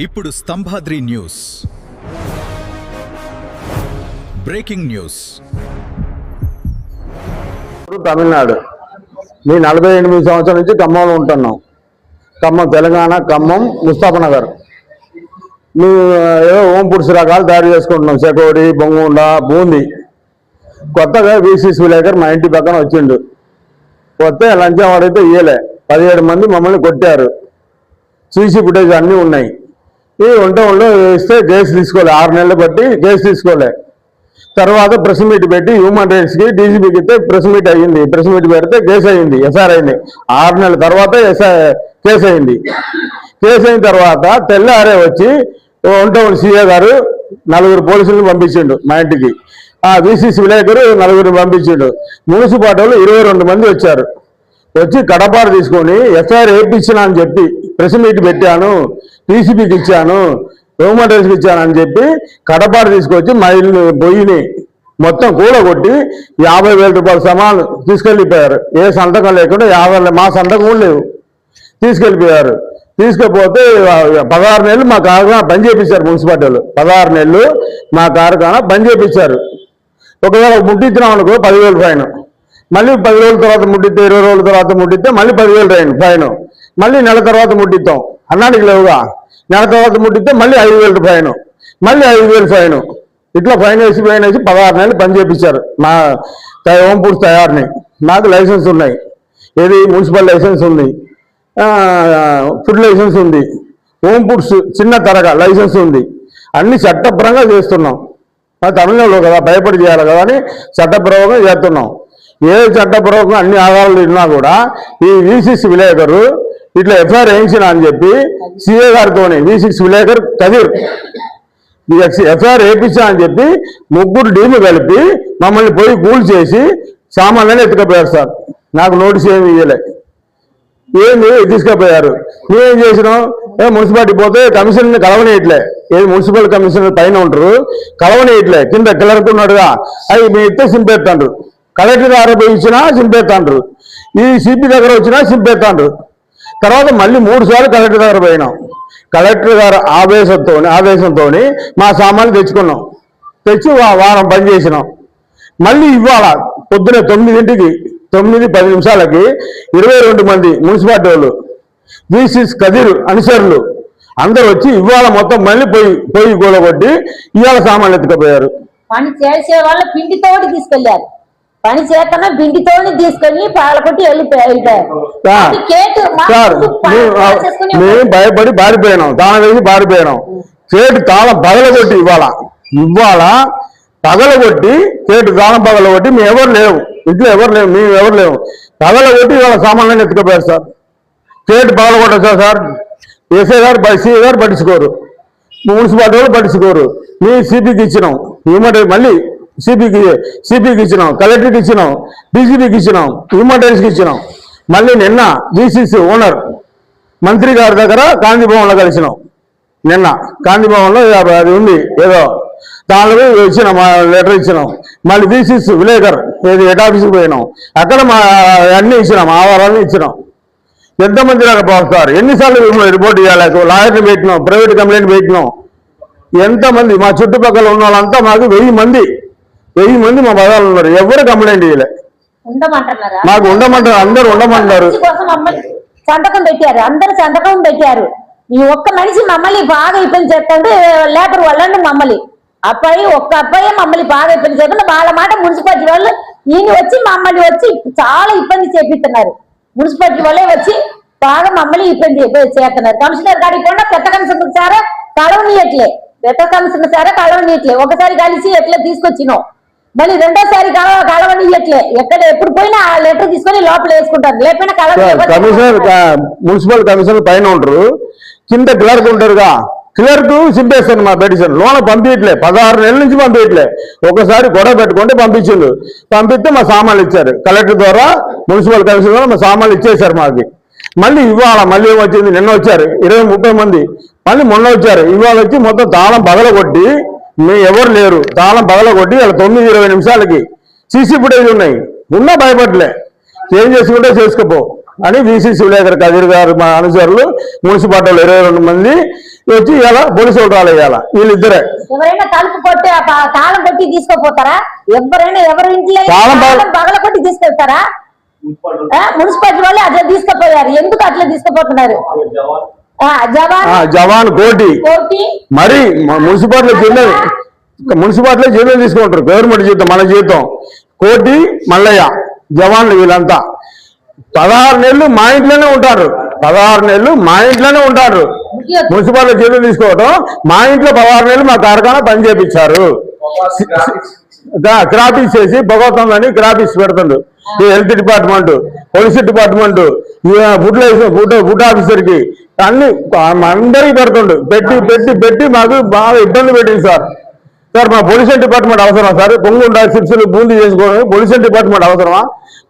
ఇప్పుడు Stambhadri news breaking news. Tamil Nadu మీ 48 సంవత్సరాల నుంచి ఖమ్మంలో ఉంటున్నాం. ఖమ్మం తెలంగాణ, ఖమ్మం ముస్తాఫనగర్. మేము ఏదో ఓం పురుషు రకాలు తయారు చేసుకుంటున్నాం. చెకోడి, బొంగుండ, బూందీ. కొత్తగా వీసీసీ విలేకరు మా ఇంటి పక్కన వచ్చిండు. కొత్త లంచం వాడైతే ఇయ్యలే. 17 మంది మమ్మల్ని కొట్టారు. సీసీ ఫుటేజ్ అన్నీ ఉన్నాయి. ఈ వంటలో వేస్తే కేసు తీసుకోలే. 6 నెలలు బట్టి కేసు తీసుకోలే. తర్వాత ప్రెస్ మీట్ పెట్టి హ్యూమన్ రైట్స్కి డీజీపీకి ఇస్తే ప్రెస్ మీట్ అయ్యింది. ప్రెస్ మీట్ పెడితే కేసు అయింది, ఎస్ఆర్ అయింది. 6 నెలల తర్వాత కేసు అయింది. కేసు అయిన తర్వాత తెల్లారే వచ్చి వంటౌన్ సీఏ గారు 4 పోలీసులను పంపించిండు మా ఇంటికి. ఆ వీసీసీ విలేకరు 4 పంపించిండు. మున్సిపాలిటీలో 22 మంది వచ్చారు. వచ్చి కడపారు తీసుకొని ఎస్ఆర్ వేయించినా అని చెప్పి ప్రెస్ మీట్ పెట్టాను, టీసీపీకి ఇచ్చాను, హ్యూమన్ రైట్స్కి ఇచ్చాను అని చెప్పి కడపారు తీసుకొచ్చి మా ఇల్లు పొయ్యిని మొత్తం కూడగొట్టి 50,000 రూపాయల సమానం తీసుకెళ్ళిపోయారు. ఏ సంతకం లేకుండా 50 మా సంతకం కూడా లేవు. తీసుకెళ్ళిపోయారు. తీసుకపోతే 16 నెలలు మా కార్ఖానా బంద్ చేయించారు. మున్సిపాలిటీలు 16 నెలలు మా కార్ఖానా బంద్ చేయించారు. ఒకవేళ ముట్టించినాం అనుకో 10,000 ఫైన్. మళ్ళీ 10 రోజుల తర్వాత ముట్టిస్తే, 20 రోజుల తర్వాత ముట్టిస్తే మళ్ళీ 10,000 ఫైన్. మళ్ళీ నెల తర్వాత ముట్టిస్తాం అన్నానికి లేవుగా. నెల తర్వాత ముట్టిస్తే మళ్ళీ 5,000 ఫైన్, మళ్ళీ 5,000 ఫైన్. ఇట్లా ఫైన్ వేసి 16 నెలలు పని చేయించారు మా ఓం ఫుడ్స్ తయారుని. నాకు లైసెన్స్ ఉన్నాయి. ఏది మున్సిపల్ లైసెన్స్ ఉంది, ఫుడ్ లైసెన్స్ ఉంది, ఓం ఫుడ్స్ చిన్న తరగా లైసెన్స్ ఉంది. అన్ని చట్టపరంగా చేస్తున్నాం. తమిళనాడులో కదా భయపడి చేయాలి కదా అని చట్టపరంగా చేస్తున్నాం. ఏ చట్టపూర్వకంగా అన్ని ఆధారాలు ఉన్నా కూడా ఈ వీసీసీ విలేకరు ఇట్లా ఎఫ్ఐఆర్ వేయించిన అని చెప్పి సీఏ గారితో వీసీసీ విలేకర్ కదీర్ ఎఫ్ఐఆర్ వేయించా అని చెప్పి 3 టీంలు కలిపి మమ్మల్ని పోయి కూల్ చేసి సామాన్లని ఎత్తుకపోయారు సార్. నాకు నోటీస్ ఏమి ఇవ్వలే, ఏమి తీసుకుపోయారు. మేమేం చేసినాం, మున్సిపాలిటీ పోతే కమిషన్ని కలవనీయట్లే. ఏది మున్సిపల్ కమిషనర్ పైన ఉంటారు, కలవనీయట్లే. కింద క్లర్క్ ఉన్నాడుగా, అవి మీ ఇస్తే సింపేస్తాండ్రు. కలెక్టర్ ఆరోపించినా సింపేస్తాండ్రు, ఈ సిపి దగ్గర వచ్చినా సింపేస్తాండ్రు. తర్వాత మళ్ళీ 3 సార్లు కలెక్టర్ దగ్గర పోయినాం. కలెక్టర్ గారు ఆదేశంతో మా సామాన్లు తెచ్చుకున్నాం. తెచ్చి వారం పని చేసినాం. మళ్ళీ ఇవాళ పొద్దున 9కి 9:10 22 మంది మున్సిపాలిటీ వాళ్ళు, వీసీసీ కదీర్ అనుచరులు అందరూ వచ్చి ఇవాళ మొత్తం మళ్ళీ పొయ్యి కూడగొట్టి ఇవాళ సామాన్లు ఎత్తుకపోయారు. పని చేసే వాళ్ళు పిండితోటి తీసుకెళ్లారు. పని చేతన పిండితోని తీసుకొని పాలకొట్టి వెళ్ళిపోయారు. మేము భయపడి బారిపోయినాం, తాళం వేసి బారిపోయినాం. చేటు తాళం పగలగొట్టి ఇవాళ పగలగొట్టి చేటు తాళం పగలగొట్టి మేము ఎవరు లేవు, ఇంట్లో ఎవరు లేవు, మేము ఎవరు లేవు. పగలగొట్టి ఇవాళ సామాన్లను ఎత్తుకపోయారు సార్. చేటు పగలగొట్టా సార్. ఎస్ఐ గారు సిఐ గారు పట్టించుకోరు, మున్సిపాలిటీ వాళ్ళు పట్టించుకోరు. మేము సిపికి ఇచ్చినాం, హ్యూమన్ మళ్ళీ సిపికి ఇచ్చినాం, కలెక్టర్కి ఇచ్చినాం, డీజీపీకి ఇచ్చినాం, హ్యూమన్ రైట్స్కి ఇచ్చినాం. మళ్ళీ నిన్న వీసీసీ ఓనర్ మంత్రి గారి దగ్గర గాంధీ భవన్లో కలిసినాం. నిన్న గాంధీ భవన్లో అది ఉంది ఏదో, దానిలో ఇచ్చినాం, లెటర్ ఇచ్చినాం. మళ్ళీ వీసీసీ విలేకర్ ఏది హెడ్ ఆఫీస్కి పోయినాం, అక్కడ మా అన్నీ ఇచ్చినాం, ఆధారాలను ఇచ్చినాం. ఎంతమంది రాకపోతారు, ఎన్నిసార్లు రిపోర్ట్ చేయాలి, లాయర్ని పెట్టినాం, ప్రైవేట్ కంప్లైంట్ పెట్టినాం. ఎంతమంది మా చుట్టుపక్కల ఉన్న వాళ్ళంతా మాకు 1000 మంది మా బజార్లో ఉన్నారు. ఎవరు కంప్లైంట్ చేయలే. మాకు ఉండమంటారు, అందరు ఉండమంటారు. సంతకం పెట్టారు, అందరు సంతకం పెట్టారు. ఈ ఒక్క మనిషి మమ్మల్ని బాగా ఇబ్బంది చేస్తుంటే లేబర్ వాళ్ళండి మమ్మల్ని ఒక్క అబ్బాయి మమ్మల్ని బాగా ఇబ్బంది చేయకుండా వాళ్ళ మాట మున్సిపాలిటీ వాళ్ళు ఈయన వచ్చి మమ్మల్ని వచ్చి చాలా ఇబ్బంది చేపిస్తున్నారు. మున్సిపాలిటీ వాళ్ళే వచ్చి బాగా మమ్మల్ని ఇబ్బంది చేస్తున్నారు. కమిషనర్ గారికి కూడా పెద్ద కమిషనర్ సారా కలవనీయట్లే, పెద్ద కమిషనర్ సారా కలవనీయట్లే. ఒకసారి కలిసి ఎట్లా తీసుకొచ్చినాం, మళ్ళీ రెండోసారి కలవనీయట్లే. ఎప్పుడు పోయినా ఆ లెటర్ తీసుకొని లోపల వేసుకుంటారు. లేకపోయినా కమిషనర్ మున్సిపల్ కమిషనర్ పైన ఉంటారు, కింద క్లర్క్ ఉంటారుగా. క్లర్క్ సింపేస్తాను మా పెటిషన్ లోన పంపించట్లే. 16 నెలల నుంచి పంపించట్లే. ఒకసారి గొడవ పెట్టుకుంటే పంపించిండు. పంపిస్తే మా సామాన్లు ఇచ్చారు. కలెక్టర్ ద్వారా మున్సిపల్ కమిషనర్ ద్వారా మా సామాన్లు ఇచ్చేశారు మాకు. మళ్ళీ ఇవాళ మళ్ళీ ఏమొచ్చింది, నిన్న వచ్చారు 20-30 మంది, మళ్ళీ మొన్న వచ్చారు. ఇవాళ వచ్చి మొత్తం తాళం పగలగొట్టి మేము ఎవరు లేరు, తాళం పగలగొట్టి వాళ్ళ 9:20 సీసీ ఫుటేజ్ ఉన్నాయి. ఉన్నా భయపడలే, ఏం చేసుకుంటే చేసుకోపో. అని వీసీసీ విలేకరు కదిరి గారు మా అనుచరులు మున్సిపాలిటీలో 22 మంది వచ్చి ఇలా పోలీసు వాళ్ళు రాలేయాల వీళ్ళిద్దరే. ఎవరైనా తలుపు కొట్టి తాళం కొట్టి తీసుకుపోతారా? ఎవరైనా ఎవరి ఇంట్లో తాళం పగల కొట్టి తీసుకెళ్తారా? మున్సిపాలిటీ వాళ్ళు అట్లా తీసుకుపోయారు. ఎందుకు అట్లా తీసుకుపోతున్నారు? జవాన్ కోటి మరి మున్సిపాలిటీలో జీతం తీసుకుంటారు. గవర్నమెంట్ జీతం, మన జీతం. కోటి మల్లయ్య జవాన్లు వీళ్ళంతా 16 నెలలు మా ఇంట్లోనే ఉంటారు. 16 నెలలు మా ఇంట్లోనే ఉంటారు. మున్సిపాలిటీ జీతం తీసుకోవటం, మా ఇంట్లో 16 నెలలు మా కార్ఖానా పని చేపించారు. క్రాఫిక్స్ చేసి భగవతందని క్రాఫిక్స్ పెడుతుండ్రు. ఈ health department, police department, food officer కి అన్ని అందరికి పెడుతుండ్రు. పెట్టి మాకు బాగా ఇబ్బంది పెట్టింది సార్. మా పోలీస్ డిపార్ట్మెంట్ అవసరమా సార్? పొంగుండా చిప్స్లు బూందీ చేసుకోవడం పోలీస్ డిపార్ట్మెంట్ అవసరమా?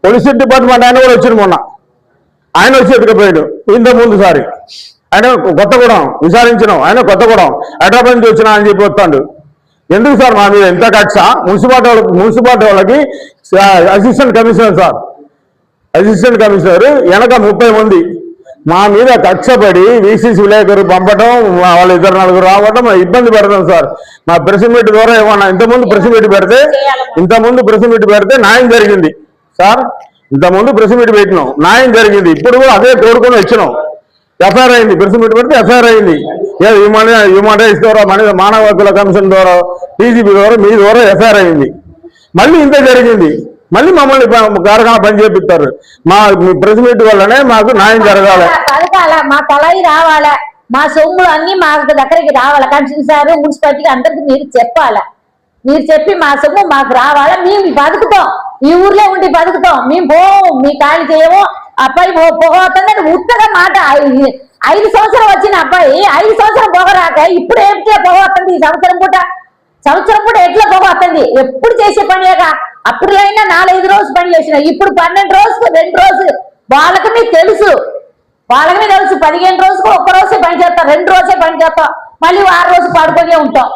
పోలీస్ డిపార్ట్మెంట్ ఆయన కూడా వచ్చింది మొన్న. ఆయన వచ్చి ఎత్తుకపోయాడు ఇంత ముందు సారి. ఆయన కొత్తగూడెం విచారించినాం. ఆయన కొత్తగూడెం హైదరాబాద్ నుంచి వచ్చినా అని చెప్పి వస్తాడు. ఎందుకు సార్ మా మీద ఎంత కక్ష? మున్సిపాలిటీ వాళ్ళకి assistant commissioner sir, assistant commissioner వెనక 30 మంది మా మీద కక్షపడి వీసీసీ విలేకరు పంపడం, వాళ్ళు 2-4 రావడం ఇబ్బంది పెడతాం సార్. మా ప్రెస్ మీట్ ద్వారా ఏమన్నా ఇంతకుముందు ప్రెస్ మీట్ పెడితే న్యాయం జరిగింది సార్. ఇంతకుముందు ప్రెస్ మీట్ పెట్టినాం, న్యాయం జరిగింది. ఇప్పుడు కూడా అదే కోరుకొని వచ్చినాం. ఎఫ్ఐఆర్ అయింది, ప్రెస్ మీట్ పెడితే ఎఫ్ఐఆర్ అయింది. హ్యూమన్ రైట్స్ ద్వారా, మానవ హక్కుల కమిషన్ ద్వారా, టీజీపీ ద్వారా, మీ ద్వారా ఎఫ్ఐఆర్ అయింది. మళ్ళీ ఇంత జరిగింది. మళ్ళీ మమ్మల్ని కార్ఖానా పని చేపిస్తారు. మా ప్రెస్ మీట్ వల్లనే మాకు న్యాయం జరగాలి. మా తలయి రావాలా, మా సొమ్ములు అన్ని మా దగ్గరికి రావాలా. కమిషన్ సార్, మున్సిపాలిటీకి అందరికి మీరు చెప్పాలా. మీరు చెప్పి మా సొమ్ము మాకు రావాలా. మేము బతుకుతాం, ఈ ఊర్లో ఉండి బతుకుతాం. మేము పోము, మీ ఖాళీ చేయము. అబ్బాయి పొగవుతుందని ఉత్తగా మాట. 5 సంవత్సరం వచ్చిన అబ్బాయి 5 సంవత్సరం పొగరాక ఇప్పుడు ఎట్లా పొగవుతుంది? ఈ సంవత్సరం పూట ఎట్లా పొగవుతుంది? ఎప్పుడు చేసే పనిగా. అప్పుడులైనా 4-5 రోజులు పని చేసిన, ఇప్పుడు 12 రోజులకు 2 రోజులు. వాళ్ళకి మీకు తెలుసు, 15 రోజులకు 1 రోజే పని చేస్తాం, 2 రోజే పని చేస్తాం, మళ్ళీ 6 రోజులు పడుకొనే ఉంటాం.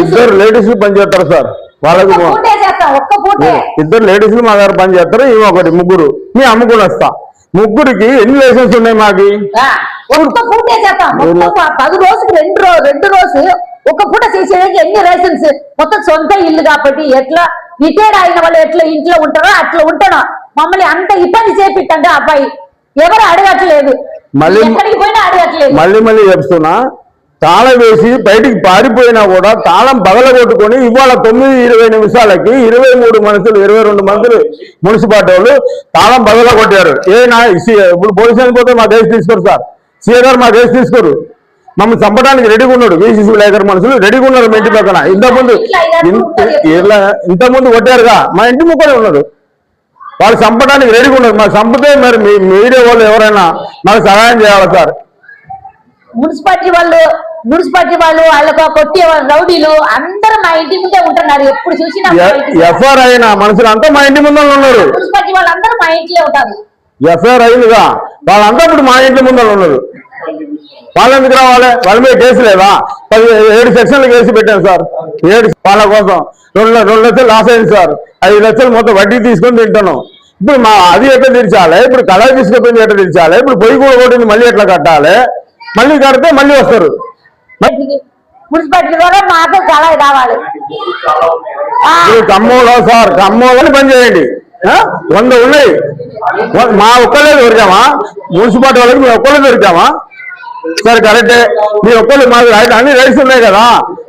ఇద్దరు లేడీస్ పని చేస్తారు సార్. వాళ్ళకి ఇద్దరు లేడీస్ మా దగ్గర పని చేస్తారు. ఇవి ఒకటి, ముగ్గురు మీ అమ్ముకుని వస్తా. ముగ్గురికి ఎన్ని లైసెన్స్ ఉన్నాయి? మాకి ఒక్క పూటే చేస్తాం. 10 రోజులకు 2 రోజులు ఒక పూట చేసేదానికి ఎన్ని లైసెన్స్? మొత్తం సొంత ఇల్లు కాబట్టి ఎట్లా రిటైర్డ్ అయిన వాళ్ళు ఎట్లా ఇంట్లో ఉంటారో అట్లా ఉంటాను. మమ్మల్ని అంత ఇబ్బంది చేపిట్టంటే అబ్బాయి ఎవరు అడగట్లేదు, ఎక్కడికి పోయినా అడగట్లేదు. మళ్ళీ చెప్తున్నా, తాళం వేసి బయటికి పారిపోయినా కూడా తాళం పగలగొట్టుకొని ఇవాళ 9:20 నిమిషాలకి 23 మనుషులు, 22 మందులు మున్సిపాలిటీ వాళ్ళు తాళం పగలగొట్టారు. ఇప్పుడు పోలీసు పోతే మా కేసు తీసుకోరు సార్. సీఏ గారు మా కేసు తీసుకోరు. మమ్మల్ని చంపడానికి రెడీగా ఉన్నాడు. వీసీసీ విలేకరు మనుషులు రెడీగా ఉన్నారు మా ఇంటి పక్కన. ఇంతకుముందు కొట్టారుగా, మా ఇంటి ముక్కనే ఉన్నారు. వాళ్ళు చంపడానికి రెడీగా ఉన్నారు. మాకు చంపితే మరి మీడియా వాళ్ళు ఎవరైనా మాకు సహాయం చేయాలి సార్. మున్సిపాలిటీ వాళ్ళు వాళ్ళకు కొట్టే రౌడీలు అందరూ మా ఇంటి ముందే ఉంటున్నారు. ఎప్పుడు చూసినా ఎఫ్ఐఆర్ అయిన మనుషులంతా మా ఇంటి ముందు ఉన్నారు. మున్సిపాలిటీ వాళ్ళందరూ మా ఇంట్లో ఉంటారు. ఎఫ్ఐఆర్ అయిందిగా, వాళ్ళంతా ఇప్పుడు మా ఇంటి ముందు ఉన్నారు. వాళ్ళు ఎందుకు రావాలి? వాళ్ళ మీద కేసు లేదా? 7 సెక్షన్లు కేసు పెట్టాను సార్. 7 వాళ్ళ కోసం 2 లక్షలు లాస్ అయింది సార్. 5 లక్షలు మొత్తం వడ్డీ తీసుకొని తింటున్నాం. ఇప్పుడు అది ఎట్లా తీర్చాలి? ఇప్పుడు కళాయి తీసుకుపోయింది ఎట్లా తీర్చాలి? ఇప్పుడు పొయ్యి కూడా కొట్టింది మళ్ళీ ఎట్లా కట్టాలి? మళ్ళీ కడితే మళ్ళీ వస్తారు. మున్సిపాలిటీ ద్వారా మాకు కళాయి రావాలి. ఖమ్మంలో సార్, ఖమ్మంలో పని చేయండి. 100 ఉన్నాయి. మా ఒక్కళ్ళే దొరికామా? మున్సిపాలిటీ వాళ్ళకి మేము ఒక్కళ్ళే దొరికామా? సరే కరెక్టే, మీ ఒక్కళ్ళు మాకు అన్ని రైట్స్ ఉన్నాయి కదా.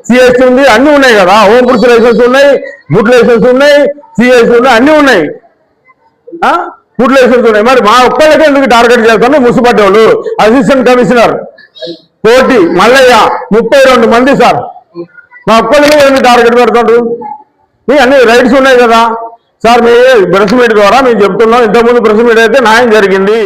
సిఎస్టీ ఉంది, అన్ని ఉన్నాయి కదా. హోమ్ ఫుడ్స్ లైసెన్స్ ఉన్నాయి, ఫుడ్ లైసెన్స్ ఉన్నాయి, సిఎస్టీ ఉన్నాయి, అన్ని ఉన్నాయి. ఫుడ్ లైసెన్స్ ఉన్నాయి. మరి మా ఒక్కళ్ళకి ఎందుకు టార్గెట్ చేస్తాను? మున్సిపాలిటీ వాళ్ళు, అసిస్టెంట్ కమిషనర్ కోటి మల్లయ్య 32 మంది సార్. మా ఒక్కళ్ళకి ఎందుకు టార్గెట్ పెడుతుండ్రు? మీ అన్ని రైట్స్ ఉన్నాయి కదా సార్. మీ ప్రెస్ మీట్ ద్వారా మేము చెప్తున్నాం. ఇంతకుముందు ప్రెస్ మీట్ అయితే న్యాయం జరిగింది.